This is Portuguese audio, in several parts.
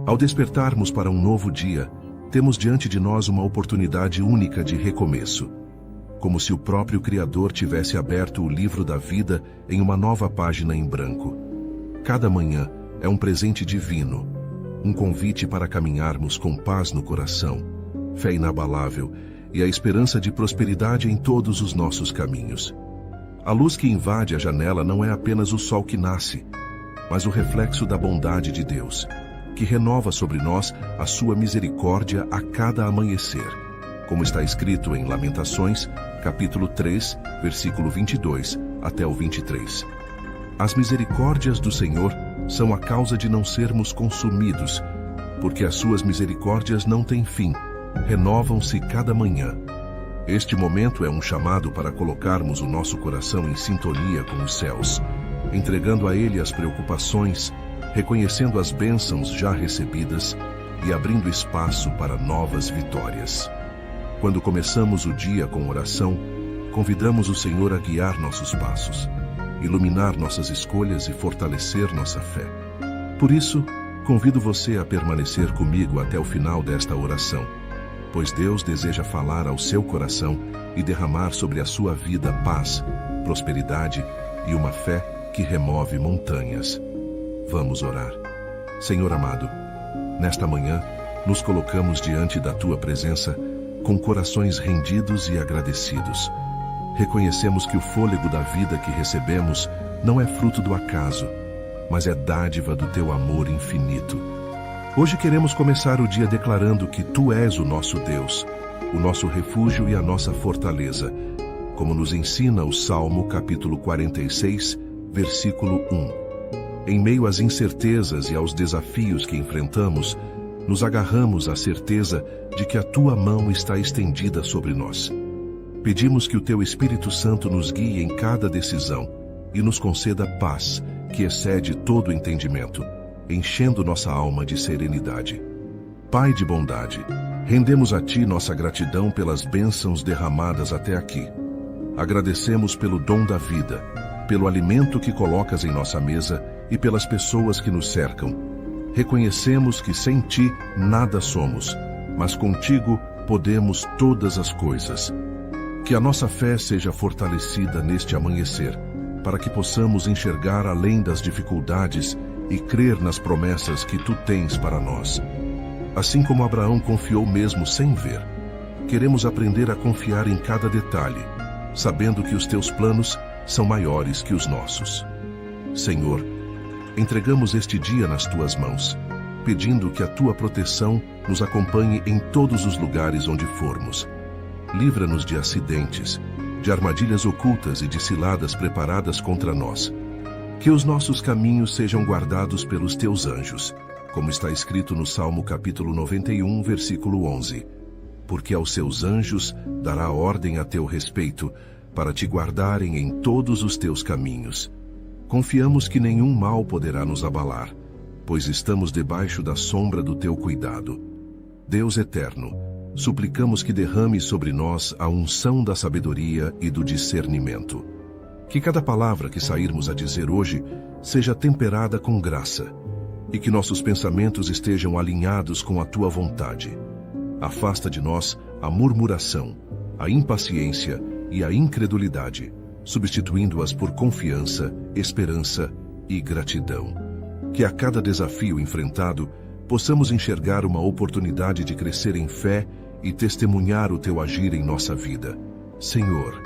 Ao despertarmos para um novo dia, temos diante de nós uma oportunidade única de recomeço, como se o próprio Criador tivesse aberto o livro da vida em uma nova página em branco. Cada manhã é um presente divino, um convite para caminharmos com paz no coração, fé inabalável e a esperança de prosperidade em todos os nossos caminhos. A luz que invade a janela não é apenas o sol que nasce, mas o reflexo da bondade de Deus, que renova sobre nós a sua misericórdia a cada amanhecer, como está escrito em Lamentações, capítulo 3, versículo 22 até o 23. As misericórdias do Senhor são a causa de não sermos consumidos, porque as suas misericórdias não têm fim, renovam-se cada manhã. Este momento é um chamado para colocarmos o nosso coração em sintonia com os céus, entregando a Ele as preocupações, reconhecendo as bênçãos já recebidas e abrindo espaço para novas vitórias. Quando começamos o dia com oração, convidamos o Senhor a guiar nossos passos, iluminar nossas escolhas e fortalecer nossa fé. Por isso, convido você a permanecer comigo até o final desta oração, pois Deus deseja falar ao seu coração e derramar sobre a sua vida paz, prosperidade e uma fé que remove montanhas. Vamos orar. Senhor amado, nesta manhã, nos colocamos diante da Tua presença com corações rendidos e agradecidos. Reconhecemos que o fôlego da vida que recebemos não é fruto do acaso, mas é dádiva do Teu amor infinito. Hoje queremos começar o dia declarando que Tu és o nosso Deus, o nosso refúgio e a nossa fortaleza, como nos ensina o Salmo capítulo 46, versículo 1. Em meio às incertezas e aos desafios que enfrentamos, nos agarramos à certeza de que a Tua mão está estendida sobre nós. Pedimos que o Teu Espírito Santo nos guie em cada decisão e nos conceda paz, que excede todo entendimento, enchendo nossa alma de serenidade. Pai de bondade, rendemos a Ti nossa gratidão pelas bênçãos derramadas até aqui. Agradecemos pelo dom da vida, pelo alimento que colocas em nossa mesa e pelas pessoas que nos cercam. Reconhecemos que sem Ti nada somos, mas contigo podemos todas as coisas. Que a nossa fé seja fortalecida neste amanhecer, para que possamos enxergar além das dificuldades e crer nas promessas que Tu tens para nós. Assim como Abraão confiou mesmo sem ver, queremos aprender a confiar em cada detalhe, sabendo que os Teus planos são maiores que os nossos. Senhor, entregamos este dia nas Tuas mãos, pedindo que a Tua proteção nos acompanhe em todos os lugares onde formos. Livra-nos de acidentes, de armadilhas ocultas e de ciladas preparadas contra nós. Que os nossos caminhos sejam guardados pelos Teus anjos, como está escrito no Salmo capítulo 91, versículo 11. Porque aos seus anjos dará ordem a Teu respeito, para Te guardarem em todos os Teus caminhos. Confiamos que nenhum mal poderá nos abalar, pois estamos debaixo da sombra do Teu cuidado. Deus eterno, suplicamos que derrame sobre nós a unção da sabedoria e do discernimento. Que cada palavra que sairmos a dizer hoje seja temperada com graça, e que nossos pensamentos estejam alinhados com a Tua vontade. Afasta de nós a murmuração, a impaciência e a incredulidade, substituindo-as por confiança, esperança e gratidão. Que a cada desafio enfrentado, possamos enxergar uma oportunidade de crescer em fé e testemunhar o Teu agir em nossa vida. Senhor,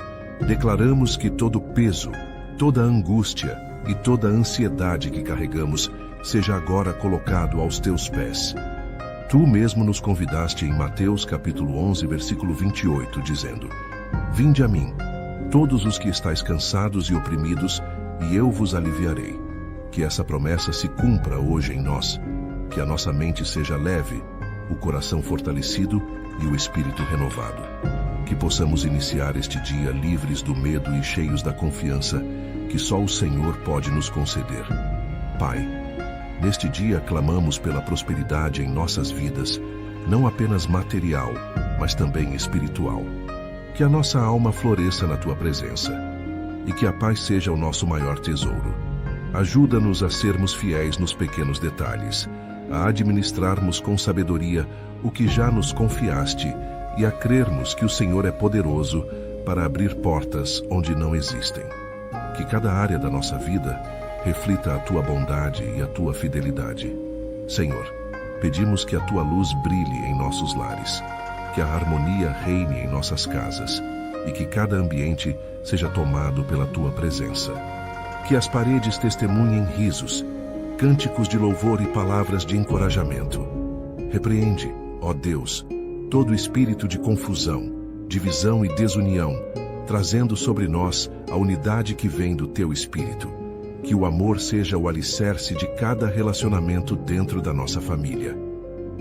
declaramos que todo peso, toda angústia e toda ansiedade que carregamos seja agora colocado aos Teus pés. Tu mesmo nos convidaste em Mateus capítulo 11, versículo 28, dizendo: Vinde a mim, todos os que estáis cansados e oprimidos, e eu vos aliviarei. Que essa promessa se cumpra hoje em nós, que a nossa mente seja leve, o coração fortalecido e o espírito renovado. Que possamos iniciar este dia livres do medo e cheios da confiança que só o Senhor pode nos conceder. Pai, neste dia clamamos pela prosperidade em nossas vidas, não apenas material, mas também espiritual. Que a nossa alma floresça na Tua presença, e que a paz seja o nosso maior tesouro. Ajuda-nos a sermos fiéis nos pequenos detalhes, a administrarmos com sabedoria o que já nos confiaste e a crermos que o Senhor é poderoso para abrir portas onde não existem. Que cada área da nossa vida reflita a tua bondade e a tua fidelidade. Senhor, pedimos que a tua luz brilhe em nossos lares, que a harmonia reine em nossas casas e que cada ambiente seja tomado pela tua presença. Que as paredes testemunhem risos, cânticos de louvor e palavras de encorajamento. Repreende, ó Deus, todo espírito de confusão, divisão e desunião, trazendo sobre nós a unidade que vem do teu Espírito. Que o amor seja o alicerce de cada relacionamento dentro da nossa família.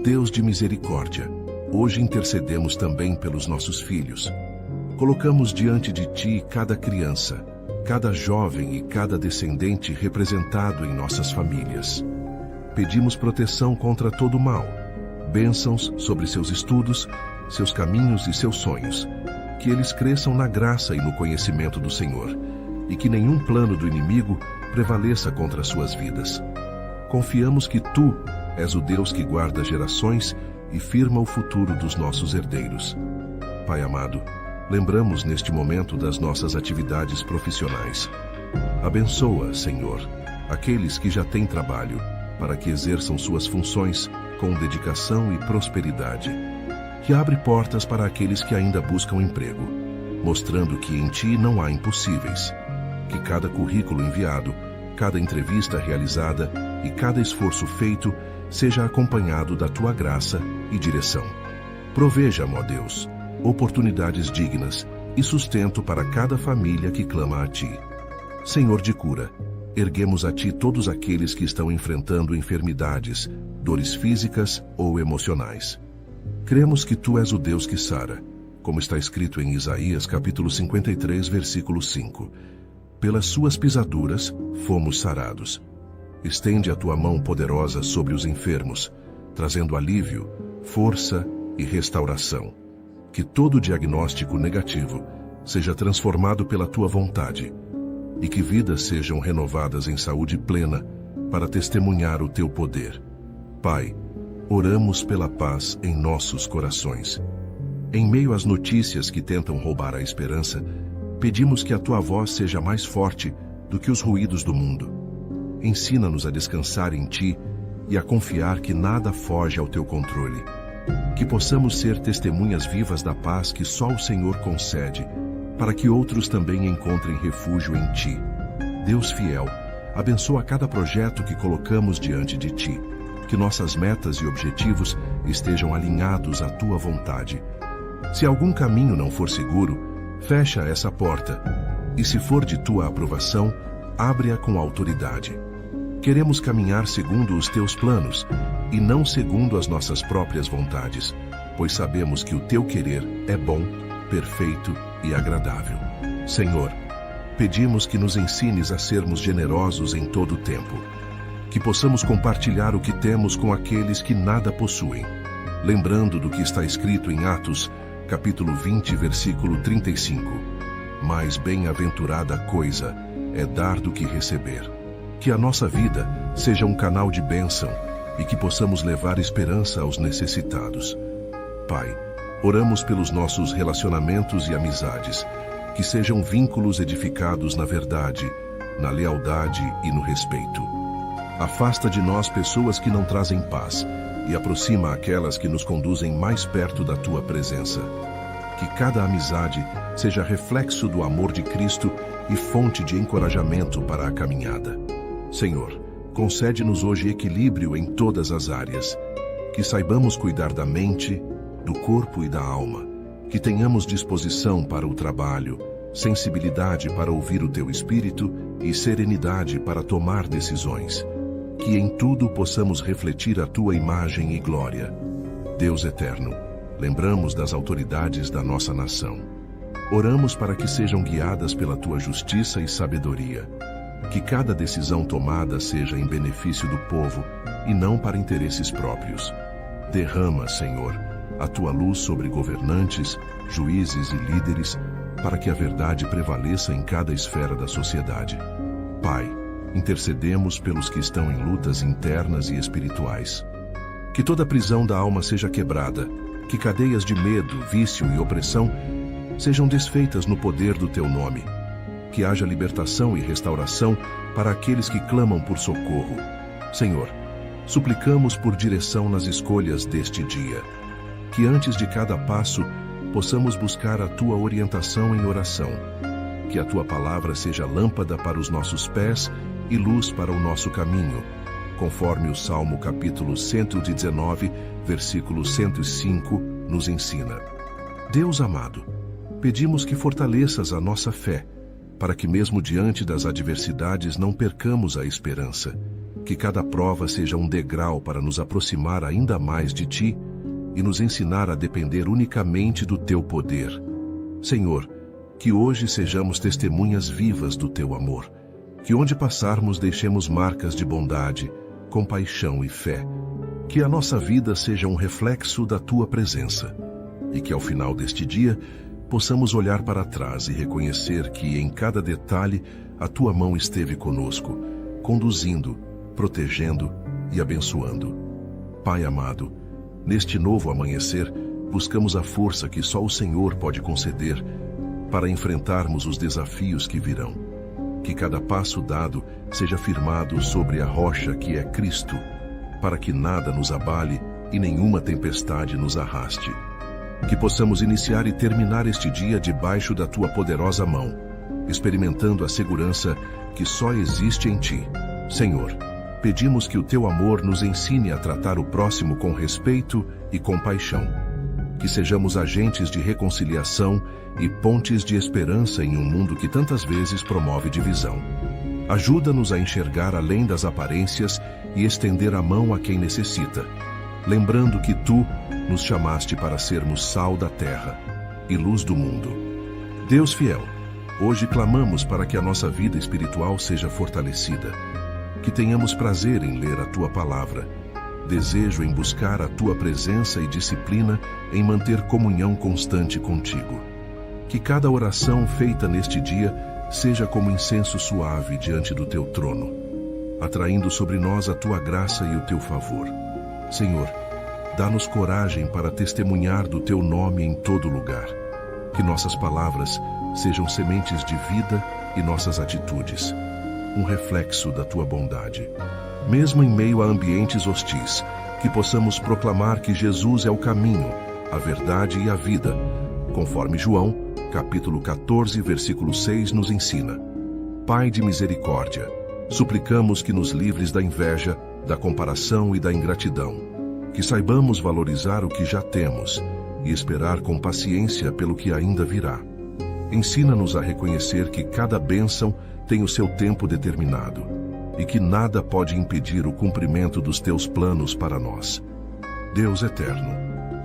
Deus de misericórdia, hoje intercedemos também pelos nossos filhos. Colocamos diante de ti cada criança, cada jovem e cada descendente representado em nossas famílias. Pedimos proteção contra todo o mal, bênçãos sobre seus estudos, seus caminhos e seus sonhos. Que eles cresçam na graça e no conhecimento do Senhor, e que nenhum plano do inimigo prevaleça contra suas vidas. Confiamos que tu és o Deus que guarda gerações e firma o futuro dos nossos herdeiros. Pai amado, lembramos neste momento das nossas atividades profissionais. Abençoa, Senhor, aqueles que já têm trabalho, para que exerçam suas funções com dedicação e prosperidade. Que abre portas para aqueles que ainda buscam emprego, mostrando que em ti não há impossíveis. Que cada currículo enviado, cada entrevista realizada e cada esforço feito seja acompanhado da tua graça e direção. Proveja, ó Deus, oportunidades dignas e sustento para cada família que clama a ti. Senhor de cura, erguemos a ti todos aqueles que estão enfrentando enfermidades, dores físicas ou emocionais. Cremos que tu és o Deus que sara, como está escrito em Isaías capítulo 53, versículo 5. Pelas suas pisaduras fomos sarados. Estende a tua mão poderosa sobre os enfermos, trazendo alívio, força e restauração. Que todo diagnóstico negativo seja transformado pela tua vontade e que vidas sejam renovadas em saúde plena para testemunhar o teu poder. Pai, oramos pela paz em nossos corações. Em meio às notícias que tentam roubar a esperança, pedimos que a tua voz seja mais forte do que os ruídos do mundo. Ensina-nos a descansar em ti e a confiar que nada foge ao teu controle. Que possamos ser testemunhas vivas da paz que só o Senhor concede, para que outros também encontrem refúgio em ti. Deus fiel, abençoa cada projeto que colocamos diante de ti. Que nossas metas e objetivos estejam alinhados à tua vontade. Se algum caminho não for seguro, fecha essa porta, e se for de tua aprovação, abre-a com autoridade. Queremos caminhar segundo os teus planos, e não segundo as nossas próprias vontades, pois sabemos que o teu querer é bom, perfeito e agradável. Senhor, pedimos que nos ensines a sermos generosos em todo o tempo. Que possamos compartilhar o que temos com aqueles que nada possuem, lembrando do que está escrito em Atos, capítulo 20, versículo 35. Mais bem-aventurada coisa é dar do que receber. Que a nossa vida seja um canal de bênção e que possamos levar esperança aos necessitados. Pai, oramos pelos nossos relacionamentos e amizades, que sejam vínculos edificados na verdade, na lealdade e no respeito. Afasta de nós pessoas que não trazem paz e aproxima aquelas que nos conduzem mais perto da tua presença. Que cada amizade seja reflexo do amor de Cristo e fonte de encorajamento para a caminhada. Senhor, concede-nos hoje equilíbrio em todas as áreas. Que saibamos cuidar da mente, do corpo e da alma. Que tenhamos disposição para o trabalho, sensibilidade para ouvir o teu Espírito e serenidade para tomar decisões. Que em tudo possamos refletir a tua imagem e glória. Deus eterno, lembramos das autoridades da nossa nação. Oramos para que sejam guiadas pela tua justiça e sabedoria. Que cada decisão tomada seja em benefício do povo e não para interesses próprios. Derrama, Senhor, a tua luz sobre governantes, juízes e líderes, para que a verdade prevaleça em cada esfera da sociedade. Pai, intercedemos pelos que estão em lutas internas e espirituais. Que toda prisão da alma seja quebrada, que cadeias de medo, vício e opressão sejam desfeitas no poder do teu nome. Que haja libertação e restauração para aqueles que clamam por socorro. Senhor, suplicamos por direção nas escolhas deste dia. Que antes de cada passo possamos buscar a tua orientação em oração. Que a tua palavra seja lâmpada para os nossos pés e luz para o nosso caminho, conforme o Salmo capítulo 119, versículo 105, nos ensina. Deus amado, pedimos que fortaleças a nossa fé, para que mesmo diante das adversidades não percamos a esperança. Que cada prova seja um degrau para nos aproximar ainda mais de ti e nos ensinar a depender unicamente do teu poder. Senhor, que hoje sejamos testemunhas vivas do teu amor. Que onde passarmos deixemos marcas de bondade, compaixão e fé. Que a nossa vida seja um reflexo da tua presença. E que ao final deste dia possamos olhar para trás e reconhecer que em cada detalhe a tua mão esteve conosco, conduzindo, protegendo e abençoando. Pai amado, neste novo amanhecer, buscamos a força que só o Senhor pode conceder para enfrentarmos os desafios que virão. Que cada passo dado seja firmado sobre a rocha que é Cristo, para que nada nos abale e nenhuma tempestade nos arraste. Que possamos iniciar e terminar este dia debaixo da tua poderosa mão, experimentando a segurança que só existe em ti. Senhor, pedimos que o teu amor nos ensine a tratar o próximo com respeito e compaixão. Que sejamos agentes de reconciliação e pontes de esperança em um mundo que tantas vezes promove divisão. Ajuda-nos a enxergar além das aparências e estender a mão a quem necessita, lembrando que tu nos chamaste para sermos sal da terra e luz do mundo. Deus fiel, hoje clamamos para que a nossa vida espiritual seja fortalecida, que tenhamos prazer em ler a tua palavra, desejo em buscar a tua presença e disciplina em manter comunhão constante contigo. Que cada oração feita neste dia seja como incenso suave diante do teu trono, atraindo sobre nós a tua graça e o teu favor. Senhor, dá-nos coragem para testemunhar do teu nome em todo lugar. Que nossas palavras sejam sementes de vida e nossas atitudes um reflexo da tua bondade. Mesmo em meio a ambientes hostis, que possamos proclamar que Jesus é o caminho, a verdade e a vida, conforme João, capítulo 14, versículo 6 nos ensina. Pai de misericórdia, suplicamos que nos livres da inveja, da comparação e da ingratidão, que saibamos valorizar o que já temos e esperar com paciência pelo que ainda virá. Ensina-nos a reconhecer que cada bênção tem o seu tempo determinado e que nada pode impedir o cumprimento dos teus planos para nós. Deus eterno,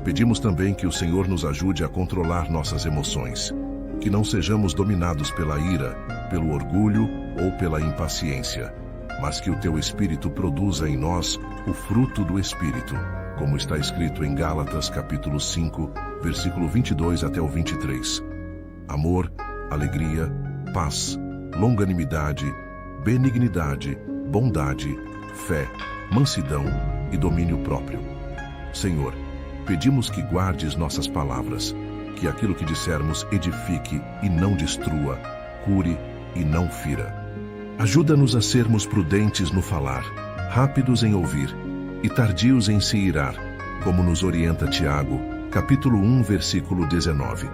pedimos também que o Senhor nos ajude a controlar nossas emoções, que não sejamos dominados pela ira, pelo orgulho ou pela impaciência, mas que o teu Espírito produza em nós o fruto do Espírito, como está escrito em Gálatas capítulo 5, versículo 22 até o 23. Amor, alegria, paz, longanimidade, benignidade, bondade, fé, mansidão e domínio próprio. Senhor, pedimos que guardes nossas palavras, que aquilo que dissermos edifique e não destrua, cure e não fira. Ajuda-nos a sermos prudentes no falar, rápidos em ouvir e tardios em se irar, como nos orienta Tiago, capítulo 1, versículo 19.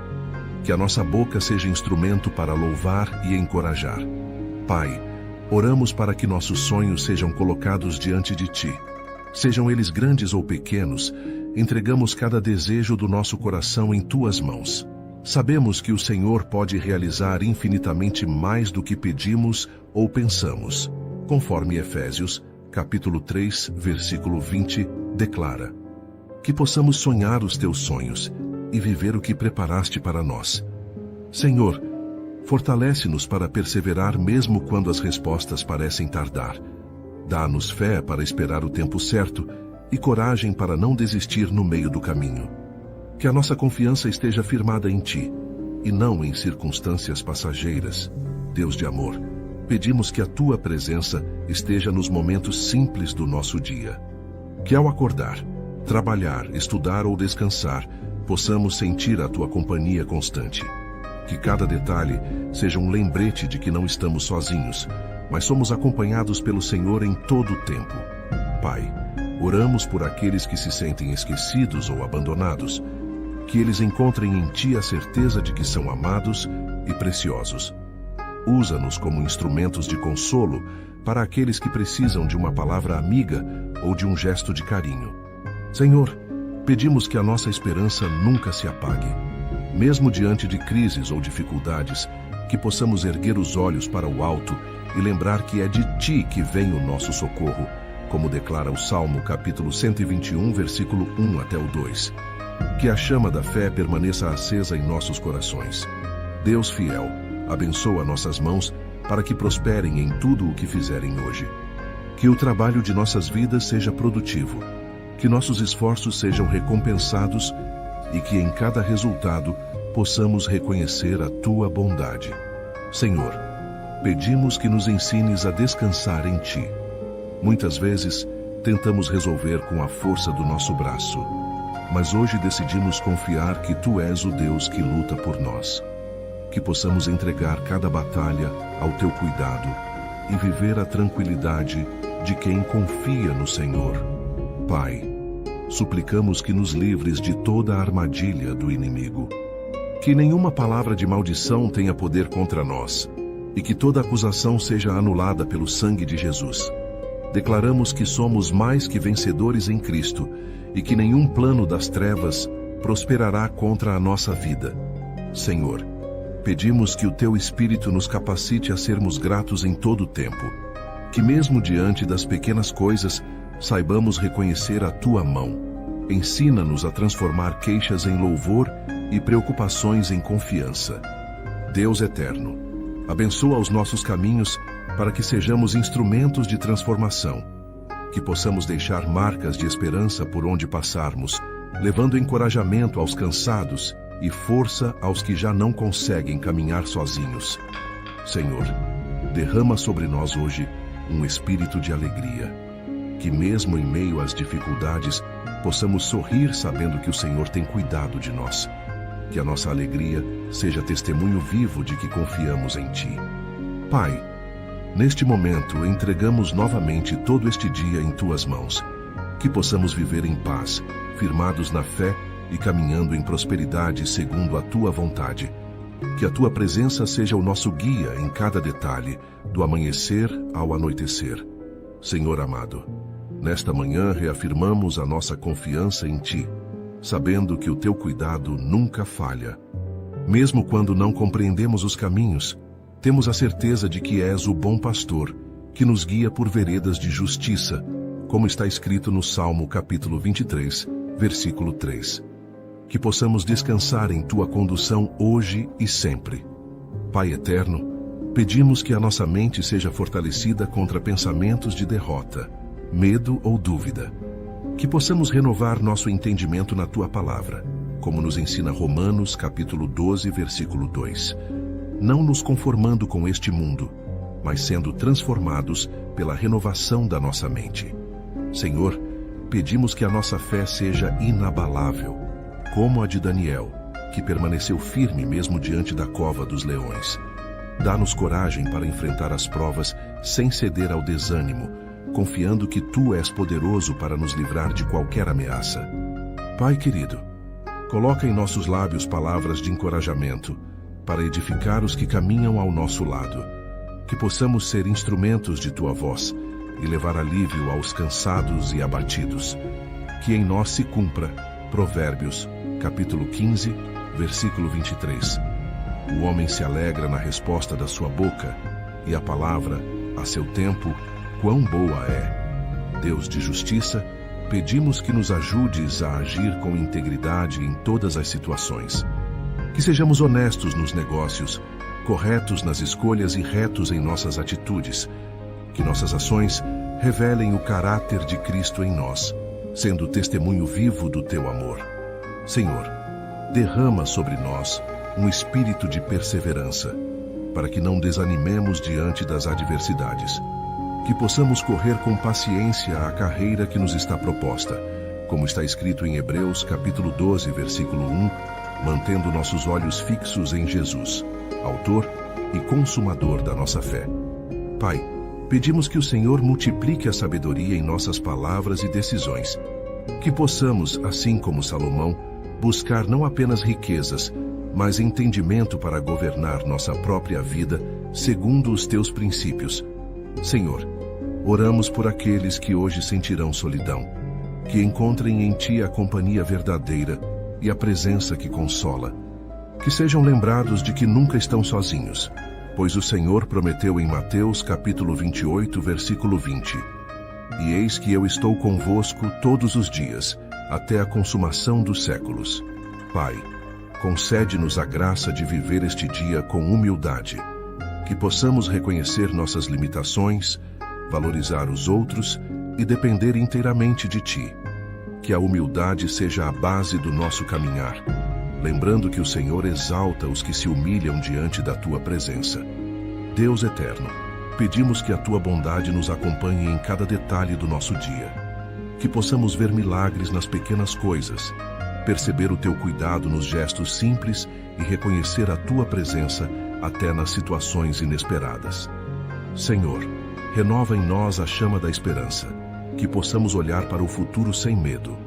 Que a nossa boca seja instrumento para louvar e encorajar. Pai, oramos para que nossos sonhos sejam colocados diante de ti. Sejam eles grandes ou pequenos, entregamos cada desejo do nosso coração em tuas mãos. Sabemos que o Senhor pode realizar infinitamente mais do que pedimos ou pensamos, conforme Efésios, capítulo 3, versículo 20, declara. Que possamos sonhar os teus sonhos e viver o que preparaste para nós. Senhor, fortalece-nos para perseverar mesmo quando as respostas parecem tardar. Dá-nos fé para esperar o tempo certo e coragem para não desistir no meio do caminho. Que a nossa confiança esteja firmada em Ti, e não em circunstâncias passageiras. Deus de amor, pedimos que a Tua presença esteja nos momentos simples do nosso dia. Que ao acordar, trabalhar, estudar ou descansar, possamos sentir a tua companhia constante. Que cada detalhe seja um lembrete de que não estamos sozinhos, mas somos acompanhados pelo Senhor em todo o tempo. Pai, oramos por aqueles que se sentem esquecidos ou abandonados, que eles encontrem em Ti a certeza de que são amados e preciosos. Usa-nos como instrumentos de consolo para aqueles que precisam de uma palavra amiga ou de um gesto de carinho. Senhor, pedimos que a nossa esperança nunca se apague. Mesmo diante de crises ou dificuldades, que possamos erguer os olhos para o alto e lembrar que é de Ti que vem o nosso socorro, como declara o Salmo capítulo 121, versículo 1 até o 2. Que a chama da fé permaneça acesa em nossos corações. Deus fiel, abençoa nossas mãos para que prosperem em tudo o que fizerem hoje. Que o trabalho de nossas vidas seja produtivo, que nossos esforços sejam recompensados e que em cada resultado possamos reconhecer a Tua bondade. Senhor, pedimos que nos ensines a descansar em Ti. Muitas vezes, tentamos resolver com a força do nosso braço, mas hoje decidimos confiar que Tu és o Deus que luta por nós. Que possamos entregar cada batalha ao Teu cuidado e viver a tranquilidade de quem confia no Senhor. Pai, suplicamos que nos livres de toda a armadilha do inimigo. Que nenhuma palavra de maldição tenha poder contra nós e que toda acusação seja anulada pelo sangue de Jesus. Declaramos que somos mais que vencedores em Cristo e que nenhum plano das trevas prosperará contra a nossa vida. Senhor, pedimos que o Teu Espírito nos capacite a sermos gratos em todo o tempo. Que mesmo diante das pequenas coisas, saibamos reconhecer a Tua mão. Ensina-nos a transformar queixas em louvor e preocupações em confiança. Deus eterno, abençoa os nossos caminhos para que sejamos instrumentos de transformação. Que possamos deixar marcas de esperança por onde passarmos, levando encorajamento aos cansados e força aos que já não conseguem caminhar sozinhos. Senhor, derrama sobre nós hoje um espírito de alegria. Que mesmo em meio às dificuldades, possamos sorrir sabendo que o Senhor tem cuidado de nós. Que a nossa alegria seja testemunho vivo de que confiamos em Ti. Pai, neste momento entregamos novamente todo este dia em Tuas mãos. Que possamos viver em paz, firmados na fé e caminhando em prosperidade segundo a Tua vontade. Que a Tua presença seja o nosso guia em cada detalhe, do amanhecer ao anoitecer. Senhor amado, nesta manhã reafirmamos a nossa confiança em Ti, sabendo que o Teu cuidado nunca falha. Mesmo quando não compreendemos os caminhos, temos a certeza de que és o bom pastor, que nos guia por veredas de justiça, como está escrito no Salmo capítulo 23, versículo 3. Que possamos descansar em Tua condução hoje e sempre. Pai eterno, pedimos que a nossa mente seja fortalecida contra pensamentos de derrota, medo ou dúvida. Que possamos renovar nosso entendimento na Tua palavra, como nos ensina Romanos capítulo 12, versículo 2. Não nos conformando com este mundo, mas sendo transformados pela renovação da nossa mente. Senhor, pedimos que a nossa fé seja inabalável, como a de Daniel, que permaneceu firme mesmo diante da cova dos leões. Dá-nos coragem para enfrentar as provas sem ceder ao desânimo, confiando que Tu és poderoso para nos livrar de qualquer ameaça. Pai querido, coloca em nossos lábios palavras de encorajamento, para edificar os que caminham ao nosso lado. Que possamos ser instrumentos de Tua voz e levar alívio aos cansados e abatidos. Que em nós se cumpra Provérbios, capítulo 15, versículo 23. O homem se alegra na resposta da sua boca, e a palavra, a seu tempo, quão boa é. Deus de justiça, pedimos que nos ajudes a agir com integridade em todas as situações. Que sejamos honestos nos negócios, corretos nas escolhas e retos em nossas atitudes. Que nossas ações revelem o caráter de Cristo em nós, sendo testemunho vivo do Teu amor. Senhor, derrama sobre nós um espírito de perseverança, para que não desanimemos diante das adversidades. Que possamos correr com paciência a carreira que nos está proposta, como está escrito em Hebreus capítulo 12, versículo 1, mantendo nossos olhos fixos em Jesus, autor e consumador da nossa fé. Pai, pedimos que o Senhor multiplique a sabedoria em nossas palavras e decisões, que possamos, assim como Salomão, buscar não apenas riquezas, mas entendimento para governar nossa própria vida segundo os teus princípios. Senhor, oramos por aqueles que hoje sentirão solidão, que encontrem em Ti a companhia verdadeira e a presença que consola. Que sejam lembrados de que nunca estão sozinhos, pois o Senhor prometeu em Mateus capítulo 28, versículo 20: E eis que eu estou convosco todos os dias, até a consumação dos séculos. Pai, concede-nos a graça de viver este dia com humildade, que possamos reconhecer nossas limitações, valorizar os outros e depender inteiramente de Ti. Que a humildade seja a base do nosso caminhar, lembrando que o Senhor exalta os que se humilham diante da Tua presença. Deus eterno, pedimos que a Tua bondade nos acompanhe em cada detalhe do nosso dia, que possamos ver milagres nas pequenas coisas, perceber o Teu cuidado nos gestos simples e reconhecer a Tua presença até nas situações inesperadas. Senhor, renova em nós a chama da esperança, que possamos olhar para o futuro sem medo,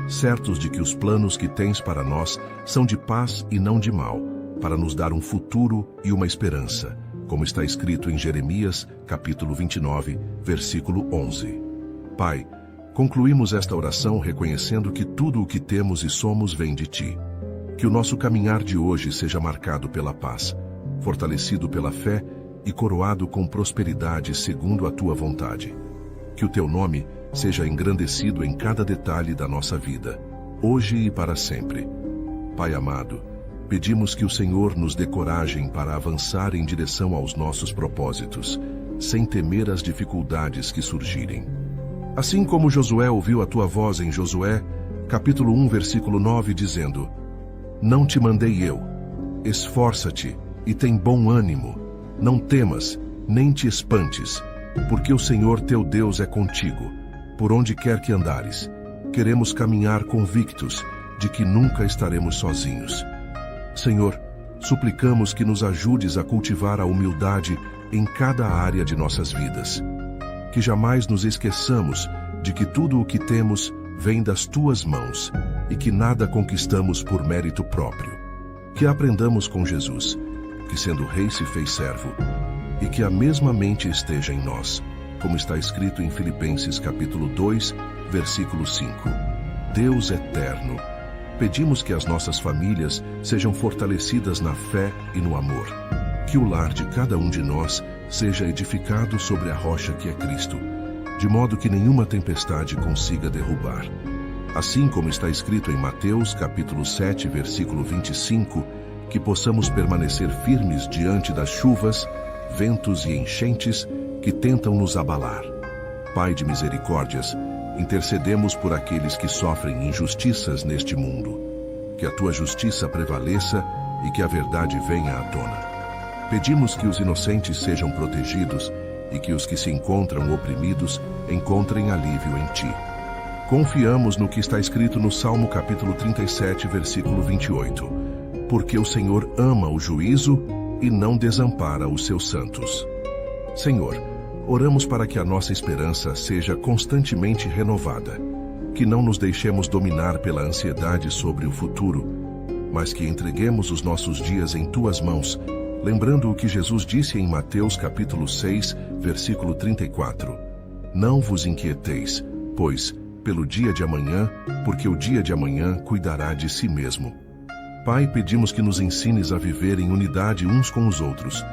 certos de que os planos que tens para nós são de paz e não de mal, para nos dar um futuro e uma esperança, como está escrito em Jeremias, capítulo 29, versículo 11. Pai, concluímos esta oração reconhecendo que tudo o que temos e somos vem de Ti. Que o nosso caminhar de hoje seja marcado pela paz, fortalecido pela fé e coroado com prosperidade segundo a Tua vontade. Que o Teu nome seja engrandecido em cada detalhe da nossa vida, hoje e para sempre. Pai amado, pedimos que o Senhor nos dê coragem para avançar em direção aos nossos propósitos, sem temer as dificuldades que surgirem. Assim como Josué ouviu a Tua voz em Josué, capítulo 1, versículo 9, dizendo: Não te mandei eu, esforça-te e tem bom ânimo, não temas, nem te espantes, porque o Senhor teu Deus é contigo, por onde quer que andares. Queremos caminhar convictos de que nunca estaremos sozinhos. Senhor, suplicamos que nos ajudes a cultivar a humildade em cada área de nossas vidas. Que jamais nos esqueçamos de que tudo o que temos vem das Tuas mãos e que nada conquistamos por mérito próprio. Que aprendamos com Jesus, que sendo rei se fez servo, e que a mesma mente esteja em nós, como está escrito em Filipenses capítulo 2, versículo 5. Deus eterno, pedimos que as nossas famílias sejam fortalecidas na fé e no amor. Que o lar de cada um de nós seja edificado sobre a rocha que é Cristo, de modo que nenhuma tempestade consiga derrubar. Assim como está escrito em Mateus capítulo 7, versículo 25, que possamos permanecer firmes diante das chuvas, ventos e enchentes que tentam nos abalar. Pai de misericórdias, intercedemos por aqueles que sofrem injustiças neste mundo. Que a Tua justiça prevaleça e que a verdade venha à tona. Pedimos que os inocentes sejam protegidos e que os que se encontram oprimidos encontrem alívio em Ti. Confiamos no que está escrito no Salmo capítulo 37, versículo 28. Porque o Senhor ama o juízo e não desampara os seus santos. Senhor, oramos para que a nossa esperança seja constantemente renovada, que não nos deixemos dominar pela ansiedade sobre o futuro, mas que entreguemos os nossos dias em Tuas mãos, lembrando o que Jesus disse em Mateus capítulo 6, versículo 34. Não vos inquieteis, pois, pelo dia de amanhã, porque o dia de amanhã cuidará de si mesmo. Pai, pedimos que nos ensines a viver em unidade uns com os outros,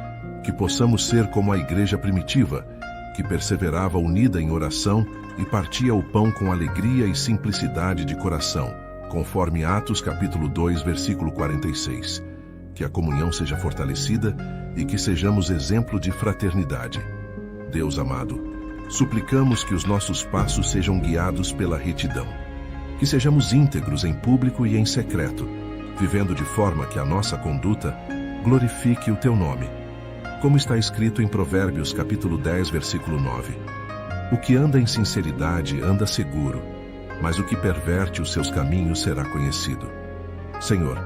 que possamos ser como a igreja primitiva, que perseverava unida em oração e partia o pão com alegria e simplicidade de coração, conforme Atos capítulo 2, versículo 46. Que a comunhão seja fortalecida e que sejamos exemplo de fraternidade. Deus amado, suplicamos que os nossos passos sejam guiados pela retidão, que sejamos íntegros em público e em secreto, vivendo de forma que a nossa conduta glorifique o Teu nome. Como está escrito em Provérbios capítulo 10, versículo 9. O que anda em sinceridade anda seguro, mas o que perverte os seus caminhos será conhecido. Senhor,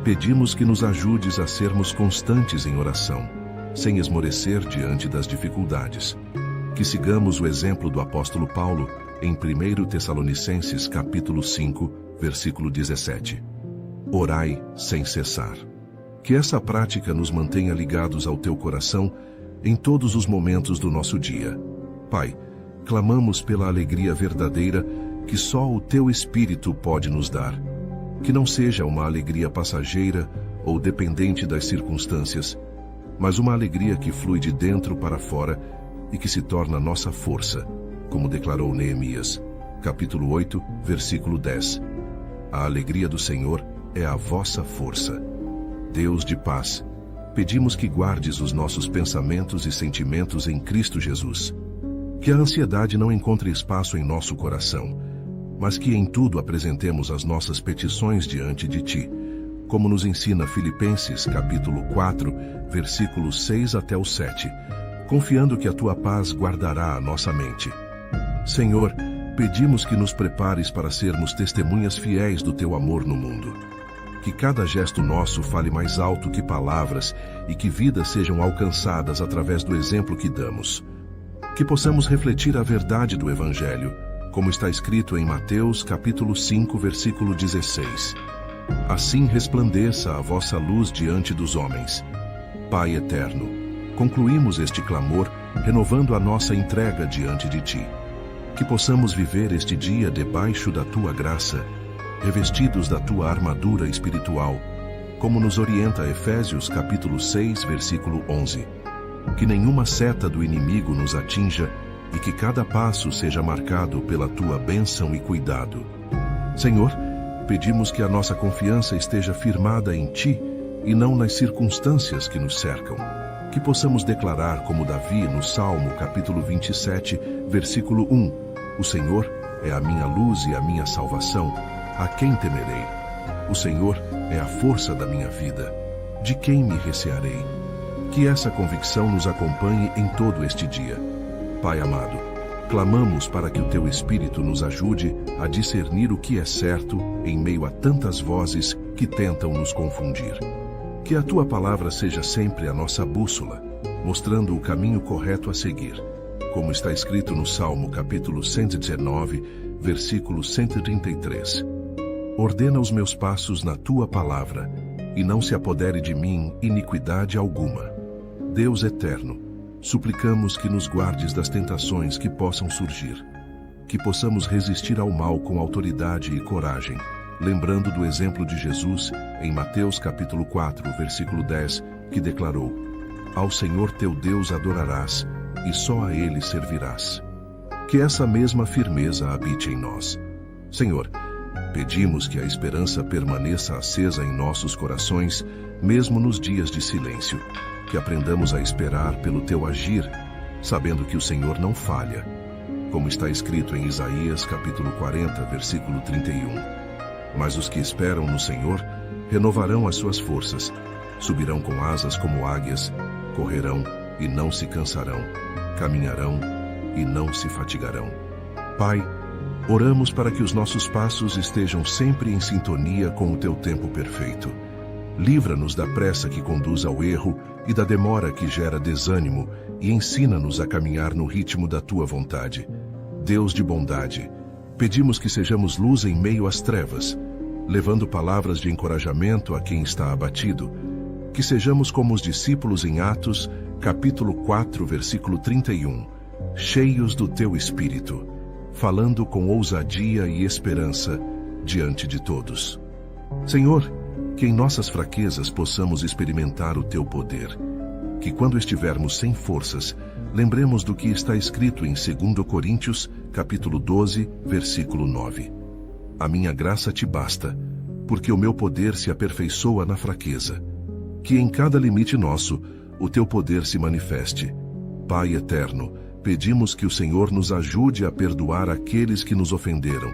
pedimos que nos ajudes a sermos constantes em oração, sem esmorecer diante das dificuldades. Que sigamos o exemplo do apóstolo Paulo em 1 Tessalonicenses capítulo 5, versículo 17. Orai sem cessar. Que essa prática nos mantenha ligados ao teu coração em todos os momentos do nosso dia. Pai, clamamos pela alegria verdadeira que só o teu Espírito pode nos dar. Que não seja uma alegria passageira ou dependente das circunstâncias, mas uma alegria que flui de dentro para fora e que se torna nossa força, como declarou Neemias, capítulo 8, versículo 10. A alegria do Senhor é a vossa força. Deus de paz, pedimos que guardes os nossos pensamentos e sentimentos em Cristo Jesus. Que a ansiedade não encontre espaço em nosso coração, mas que em tudo apresentemos as nossas petições diante de Ti, como nos ensina Filipenses capítulo 4, versículos 6 até o 7, confiando que a Tua paz guardará a nossa mente. Senhor, pedimos que nos prepares para sermos testemunhas fiéis do Teu amor no mundo. Que cada gesto nosso fale mais alto que palavras e que vidas sejam alcançadas através do exemplo que damos. Que possamos refletir a verdade do Evangelho, como está escrito em Mateus capítulo 5, versículo 16. Assim resplandeça a vossa luz diante dos homens. Pai eterno, concluímos este clamor, renovando a nossa entrega diante de Ti. Que possamos viver este dia debaixo da Tua graça, revestidos da Tua armadura espiritual, como nos orienta Efésios capítulo 6, versículo 11. Que nenhuma seta do inimigo nos atinja e que cada passo seja marcado pela Tua bênção e cuidado. Senhor, pedimos que a nossa confiança esteja firmada em Ti e não nas circunstâncias que nos cercam. Que possamos declarar como Davi no Salmo capítulo 27, versículo 1. O Senhor é a minha luz e a minha salvação. A quem temerei? O Senhor é a força da minha vida. De quem me recearei? Que essa convicção nos acompanhe em todo este dia. Pai amado, clamamos para que o Teu Espírito nos ajude a discernir o que é certo em meio a tantas vozes que tentam nos confundir. Que a Tua palavra seja sempre a nossa bússola, mostrando o caminho correto a seguir, como está escrito no Salmo capítulo 119, versículo 133. Ordena os meus passos na Tua palavra, e não se apodere de mim iniquidade alguma. Deus eterno, suplicamos que nos guardes das tentações que possam surgir, que possamos resistir ao mal com autoridade e coragem, lembrando do exemplo de Jesus em Mateus capítulo 4, versículo 10, que declarou: Ao Senhor teu Deus adorarás, e só a Ele servirás. Que essa mesma firmeza habite em nós. Senhor, pedimos que a esperança permaneça acesa em nossos corações, mesmo nos dias de silêncio. Que aprendamos a esperar pelo Teu agir, sabendo que o Senhor não falha, como está escrito em Isaías capítulo 40, versículo 31. Mas os que esperam no Senhor renovarão as suas forças, subirão com asas como águias, correrão e não se cansarão, caminharão e não se fatigarão. Pai, oramos para que os nossos passos estejam sempre em sintonia com o Teu tempo perfeito. Livra-nos da pressa que conduz ao erro e da demora que gera desânimo e ensina-nos a caminhar no ritmo da Tua vontade. Deus de bondade, pedimos que sejamos luz em meio às trevas, levando palavras de encorajamento a quem está abatido. Que sejamos como os discípulos em Atos, capítulo 4, versículo 31, cheios do Teu Espírito, falando com ousadia e esperança diante de todos. Senhor, que em nossas fraquezas possamos experimentar o Teu poder. Que quando estivermos sem forças, lembremos do que está escrito em 2 Coríntios, capítulo 12, versículo 9. A minha graça te basta, porque o meu poder se aperfeiçoa na fraqueza. Que em cada limite nosso, o Teu poder se manifeste. Pai eterno, pedimos que o Senhor nos ajude a perdoar aqueles que nos ofenderam,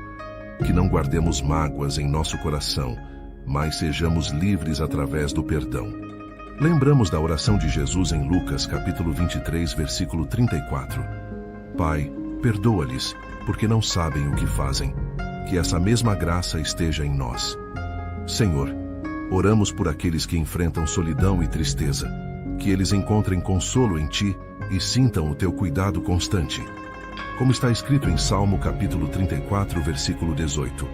que não guardemos mágoas em nosso coração, mas sejamos livres através do perdão. Lembramos da oração de Jesus em Lucas, capítulo 23, versículo 34. Pai, perdoa-lhes, porque não sabem o que fazem. que essa mesma graça esteja em nós. Senhor, oramos por aqueles que enfrentam solidão e tristeza, que eles encontrem consolo em Ti e sintam o Teu cuidado constante. Como está escrito em Salmo capítulo 34, versículo 18,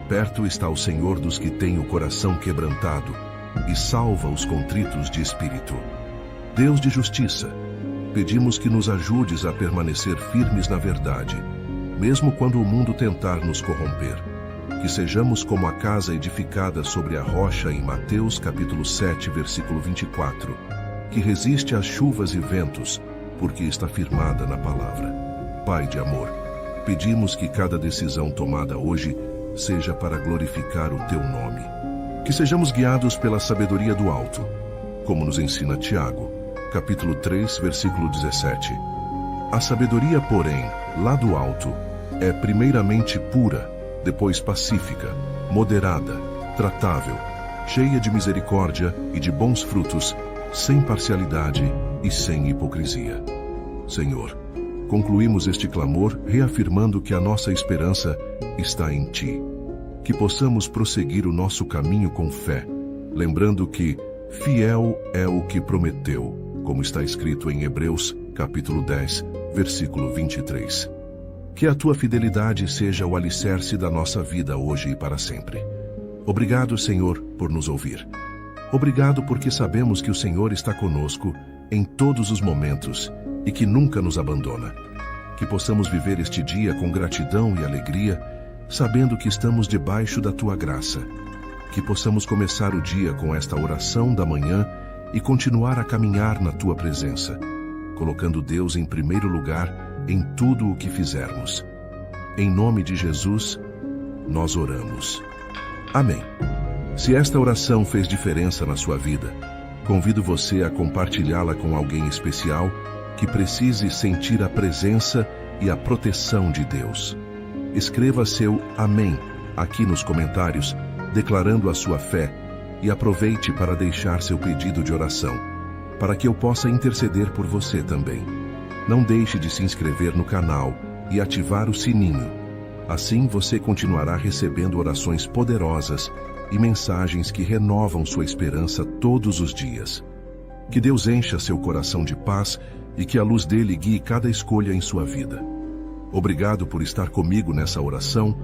perto está o Senhor dos que têm o coração quebrantado e salva os contritos de espírito. Deus de justiça, pedimos que nos ajudes a permanecer firmes na verdade, mesmo quando o mundo tentar nos corromper. Que sejamos como a casa edificada sobre a rocha em Mateus capítulo 7, versículo 24, que resiste às chuvas e ventos, porque está firmada na palavra. Pai de amor, pedimos que cada decisão tomada hoje seja para glorificar o Teu nome. Que sejamos guiados pela sabedoria do alto, como nos ensina Tiago, capítulo 3, versículo 17. A sabedoria, porém, lá do alto, é primeiramente pura, depois pacífica, moderada, tratável, cheia de misericórdia e de bons frutos, sem parcialidade e sem hipocrisia. Senhor, concluímos este clamor reafirmando que a nossa esperança está em Ti. Que possamos prosseguir o nosso caminho com fé, lembrando que fiel é o que prometeu, como está escrito em Hebreus, capítulo 10, versículo 23. Que a Tua fidelidade seja o alicerce da nossa vida hoje e para sempre. Obrigado, Senhor, por nos ouvir. Obrigado porque sabemos que o Senhor está conosco em todos os momentos e que nunca nos abandona. Que possamos viver este dia com gratidão e alegria, sabendo que estamos debaixo da Tua graça. Que possamos começar o dia com esta oração da manhã e continuar a caminhar na Tua presença, colocando Deus em primeiro lugar em tudo o que fizermos. Em nome de Jesus, nós oramos. Amém. Se esta oração fez diferença na sua vida, convido você a compartilhá-la com alguém especial que precise sentir a presença e a proteção de Deus. Escreva seu Amém aqui nos comentários, declarando a sua fé, e aproveite para deixar seu pedido de oração, para que eu possa interceder por você também. Não deixe de se inscrever no canal e ativar o sininho. Assim você continuará recebendo orações poderosas e mensagens que renovam sua esperança todos os dias. Que Deus encha seu coração de paz e que a luz dele guie cada escolha em sua vida. Obrigado por estar comigo nessa oração.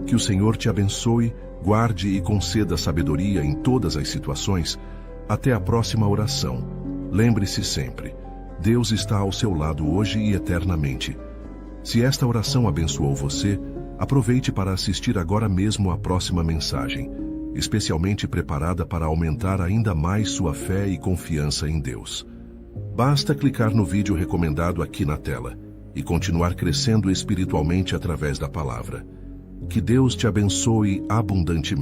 Que o Senhor te abençoe, guarde e conceda sabedoria em todas as situações. Até a próxima oração. Lembre-se sempre, Deus está ao seu lado hoje e eternamente. Se esta oração abençoou você, aproveite para assistir agora mesmo a próxima mensagem, especialmente preparada para aumentar ainda mais sua fé e confiança em Deus. Basta clicar no vídeo recomendado aqui na tela e continuar crescendo espiritualmente através da palavra. Que Deus te abençoe abundantemente.